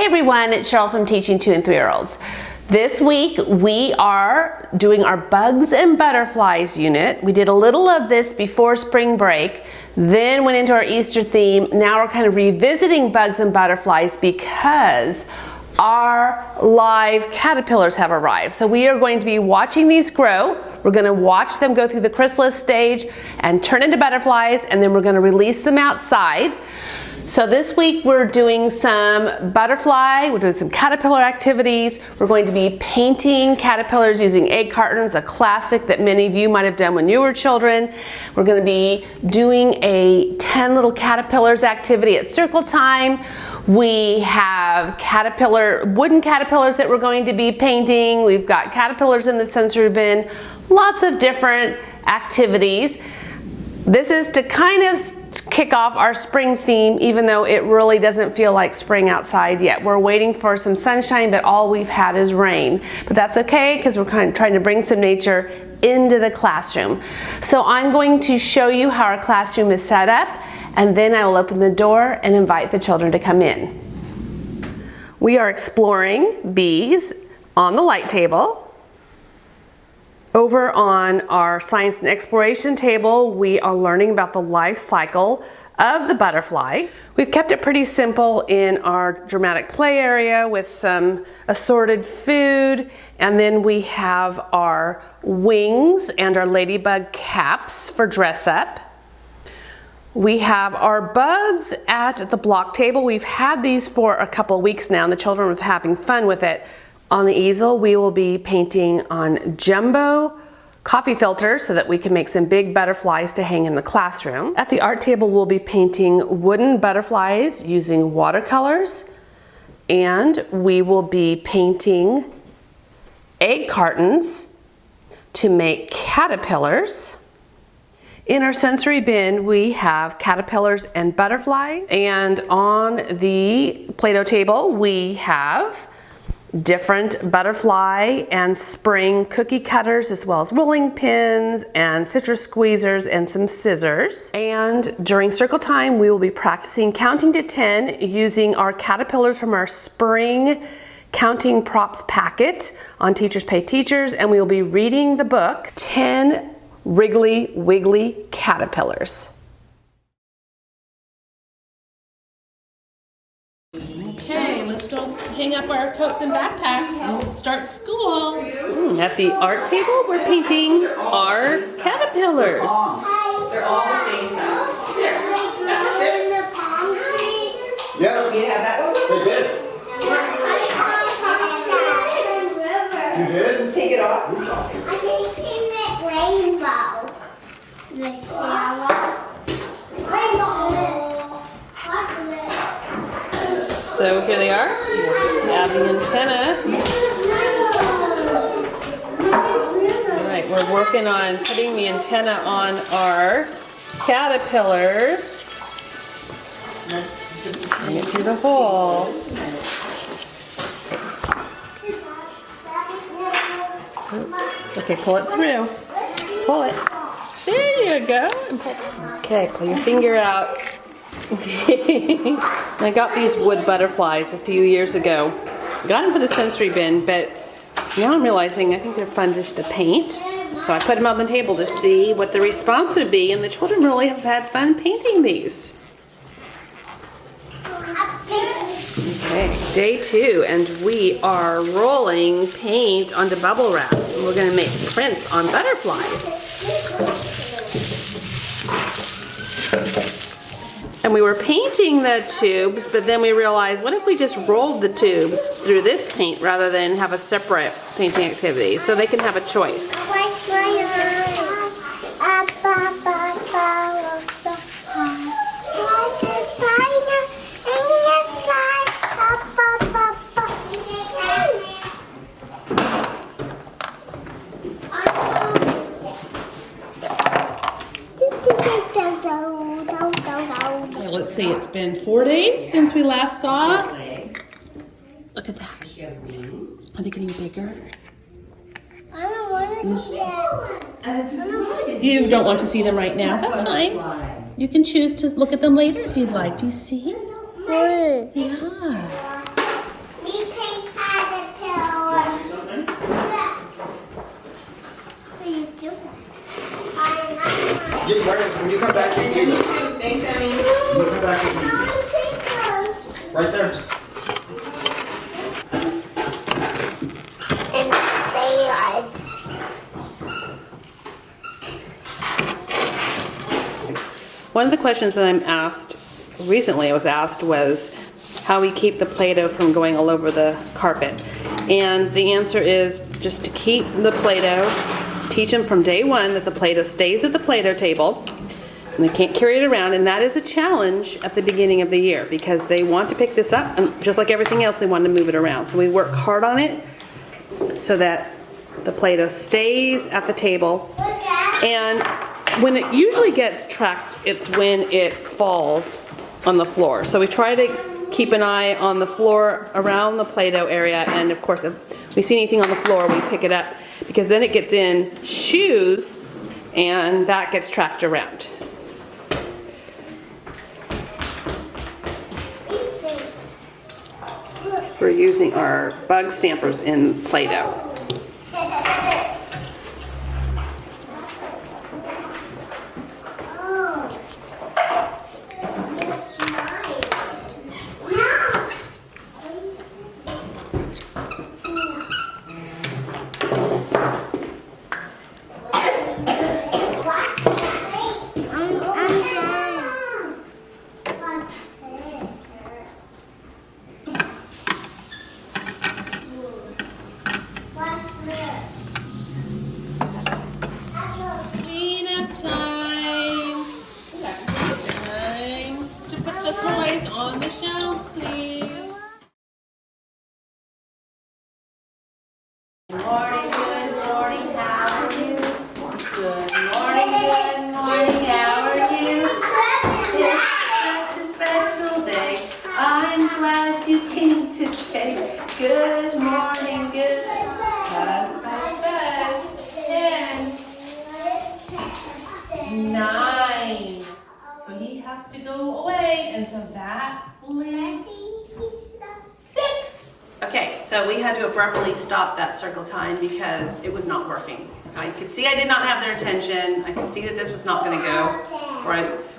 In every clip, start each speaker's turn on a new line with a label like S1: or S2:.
S1: everyone, it's Cheryl from Teaching 2 and 3-year-olds. This week we are doing our bugs and butterflies unit. We did a little of this before spring break, then went into our Easter theme. Now we're kind of revisiting bugs and butterflies because our live caterpillars have arrived. So we are going to be watching these grow. We're going to watch them go through the chrysalis stage and turn into butterflies, and then we're going to release them outside. So this week we're doing some butterfly, we're doing some caterpillar activities. We're going to be painting caterpillars using egg cartons, a classic that many of you might have done when you were children. We're going to be doing a 10 little caterpillars activity at circle time. We have wooden caterpillars that we're going to be painting. We've got caterpillars in the sensory bin, lots of different activities. This is to kind of kick off our spring theme, even though it really doesn't feel like spring outside yet. We're waiting for some sunshine, but all we've had is rain. But that's okay, because we're kind of trying to bring some nature into the classroom. So I'm going to show you how our classroom is set up, and then I will open the door and invite the children to come in. We are exploring bees on the light table. Over on our science and exploration table, we are learning about the life cycle of the butterfly. We've kept it pretty simple in our dramatic play area with some assorted food, and then we have our wings and our ladybug caps for dress up. We have our bugs at the block table. We've had these for a couple of weeks now, and the children are having fun with it. On the easel, we will be painting on jumbo coffee filters so that we can make some big butterflies to hang in the classroom. At the art table, we'll be painting wooden butterflies using watercolors, and we will be painting egg cartons to make caterpillars. In our sensory bin, we have caterpillars and butterflies, and on the Play-Doh table, we have different butterfly and spring cookie cutters, as well as rolling pins and citrus squeezers and some scissors. And during circle time, we will be practicing counting to 10 using our caterpillars from our spring counting props packet on Teachers Pay Teachers, and we will be reading the book 10 Wriggly Wiggly Caterpillars. Okay, let's go hang up our coats and backpacks and start school. At the art table, we're painting our caterpillars.
S2: They're all the same size.
S3: Yeah.
S2: You have that one?
S3: They did. You did?
S2: Take it off.
S4: I can paint it rainbow. This
S1: So here they are. Add the antenna. All right, we're working on putting the antenna on our caterpillars. Bring it through the hole. Okay, pull it through. Pull it. There you go. Okay, pull your finger out. I got these wood butterflies a few years ago. I got them for the sensory bin, but now I'm realizing I think they're fun just to paint. So I put them on the table to see what the response would be, and the children really have had fun painting these. Okay, day 2, and we are rolling paint onto bubble wrap. And we're going to make prints on butterflies. And we were painting the tubes, but then we realized, what if we just rolled the tubes through this paint rather than have a separate painting activity, so they can have a choice. Okay, let's see, it's been 4 days since we last saw it. Look at that. Are they getting bigger?
S4: I don't want to see it.
S1: You don't want to see them right now. That's fine. You can choose to look at them later if you'd like. Do you see? Yeah.
S2: Get right, when you come back, you do this. Thanks, Emmy. When you come back, you do this. Right there.
S4: And salad.
S1: One of the questions that I'm asked, recently I was asked, was how we keep the Play-Doh from going all over the carpet. And the answer is just to keep the Play-Doh, teach them from day one that the Play-Doh stays at the Play-Doh table, and they can't carry it around, and that is a challenge at the beginning of the year because they want to pick this up, and just like everything else, they want to move it around. So we work hard on it so that the Play-Doh stays at the table. And when it usually gets tracked, it's when it falls on the floor. So we try to keep an eye on the floor around the Play-Doh area, and of course if we see anything on the floor, we pick it up because then it gets in shoes and that gets tracked around. We're using our bug stampers in Play-Doh.
S5: On the shelves, please. Good morning, how are you? Good morning, how are you? It's such a special day. I'm glad you came today. Good morning, good. Buzz, buzz, buzz. 10, 9. So he has to go away, and so that leaves 6. Okay, so we had to abruptly stop that circle time because it was not working. I could see I did not have their attention. I could see that this was not going to go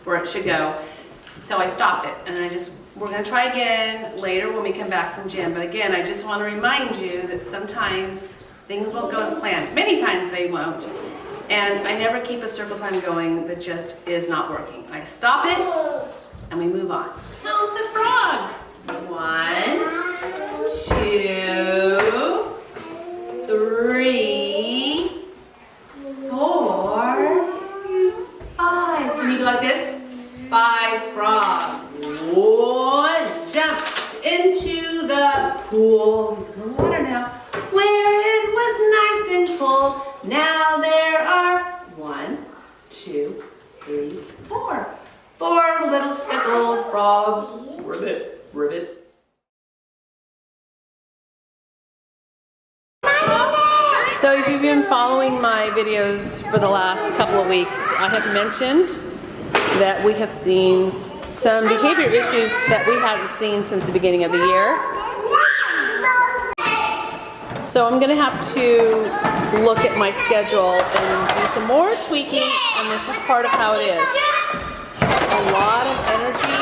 S5: where it should go. So I stopped it, and we're going to try again later when we come back from gym. But again, I just want to remind you that sometimes things won't go as planned. Many times they won't. And I never keep a circle time going that just is not working. I stop it, and we move on. Count the frogs. 1, 2, 3, 4, 5. Can you go like this? 5 frogs. 1 jumped into the pool. He's in the water now, where it was nice and full. Now there are 1, 2, 3, 4. 4 little speckled frogs. Ribbit, ribbit. So if you've been following my videos for the last couple of weeks, I have mentioned that we have seen some behavior issues that we hadn't seen since the beginning of the year. So I'm going to have to look at my schedule and do some more tweaking, and this is part of how it is. A lot of energy,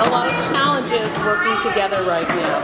S5: a lot of challenges working together right now.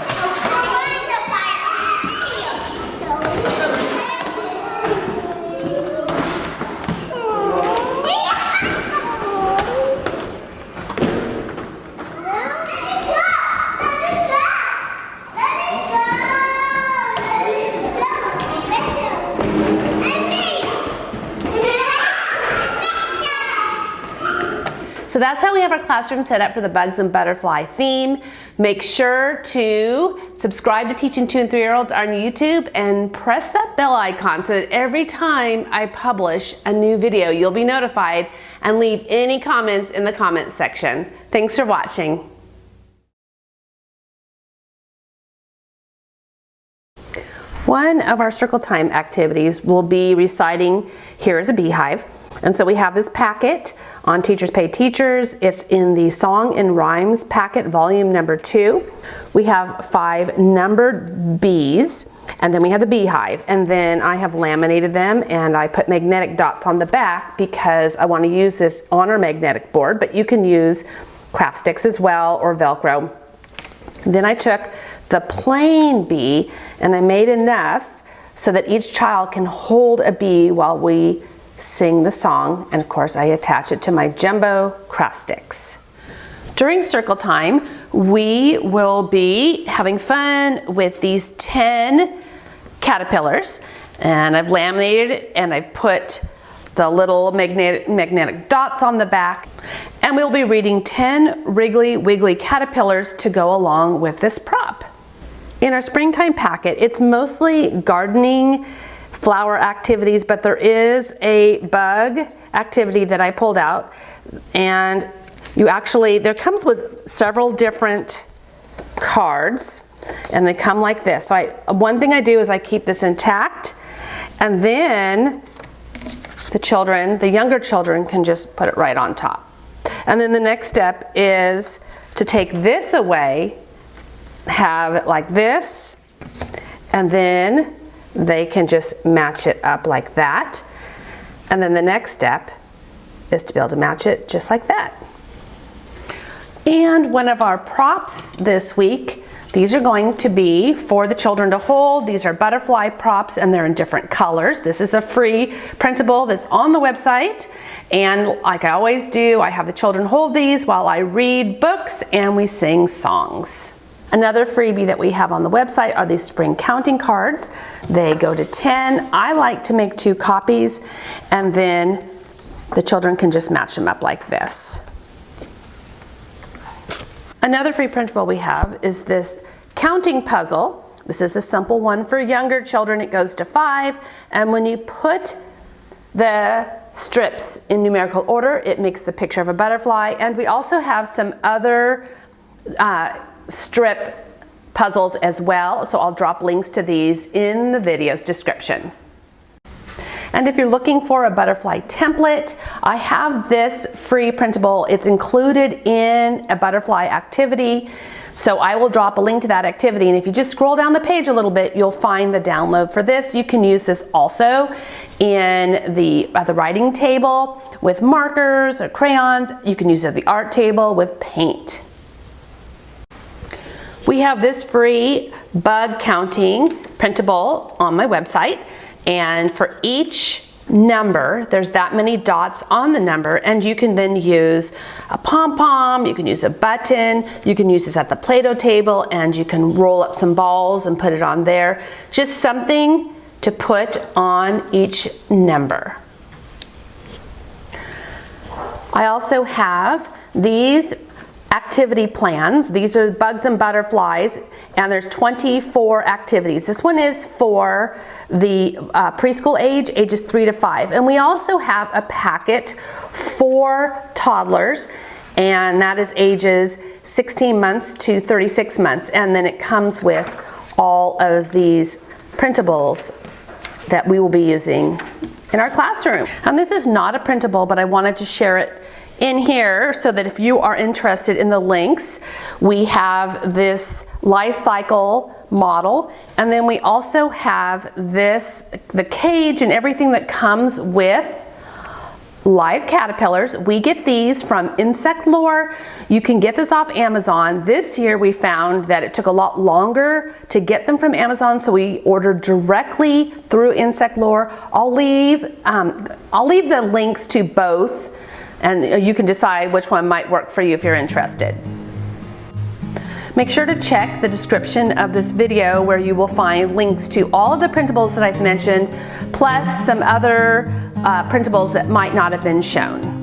S1: So that's how we have our classroom set up for the Bugs and Butterfly theme. Make sure to subscribe to Teaching 2 and 3-year-olds on YouTube and press that bell icon so that every time I publish a new video, you'll be notified, and leave any comments in the comments section. Thanks for watching. One of our circle time activities will be reciting Here is a Beehive. And so we have this packet on Teachers Pay Teachers. It's in the Song and Rhymes packet, volume number 2. We have 5 numbered bees, and then we have the beehive. And then I have laminated them and I put magnetic dots on the back because I want to use this on our magnetic board, but you can use craft sticks as well or Velcro. Then I took the plain bee and I made enough so that each child can hold a bee while we sing the song, and of course I attach it to my jumbo craft sticks. During circle time, we will be having fun with these 10 caterpillars, and I've laminated it and I've put the little magnetic dots on the back, and we'll be reading 10 Wriggly Wiggly caterpillars to go along with this prop. In our springtime packet, it's mostly gardening, flower activities, but there is a bug activity that I pulled out, and there comes with several different cards, and they come like this. So one thing I do is I keep this intact, and then the younger children can just put it right on top. And then the next step is to take this away, have it like this, and then they can just match it up like that. And then the next step is to be able to match it just like that. And one of our props this week, these are going to be for the children to hold. These are butterfly props and they're in different colors. This is a free printable that's on the website. And like I always do, I have the children hold these while I read books and we sing songs. Another freebie that we have on the website are these spring counting cards. They go to 10. I like to make 2 copies, and then the children can just match them up like this. Another free printable we have is this counting puzzle. This is a simple one for younger children. It goes to 5, and when you put the strips in numerical order, it makes the picture of a butterfly. And we also have some other strip puzzles as well, so I'll drop links to these in the video's description. And if you're looking for a butterfly template, I have this free printable. It's included in a butterfly activity, so I will drop a link to that activity, and if you just scroll down the page a little bit, you'll find the download for this. You can use this also at the writing table with markers or crayons. You can use it at the art table with paint. We have this free bug counting printable on my website, and for each number there's that many dots on the number, and you can then use a pom-pom, you can use a button, you can use this at the Play-Doh table, and you can roll up some balls and put it on there. Just something to put on each number. I also have these activity plans. These are bugs and butterflies, and there's 24 activities. This one is for the preschool age, ages 3 to 5. And we also have a packet for toddlers, and that is ages 16 months to 36 months. And then it comes with all of these printables that we will be using in our classroom. And this is not a printable, but I wanted to share it in here so that if you are interested in the links, we have this life cycle model, and then we also have the cage and everything that comes with live caterpillars. We get these from Insect Lore. You can get this off Amazon. This year we found that it took a lot longer to get them from Amazon, so we ordered directly through Insect Lore. I'll leave the links to both, and you can decide which one might work for you if you're interested. Make sure to check the description of this video where you will find links to all of the printables that I've mentioned, plus some other printables that might not have been shown.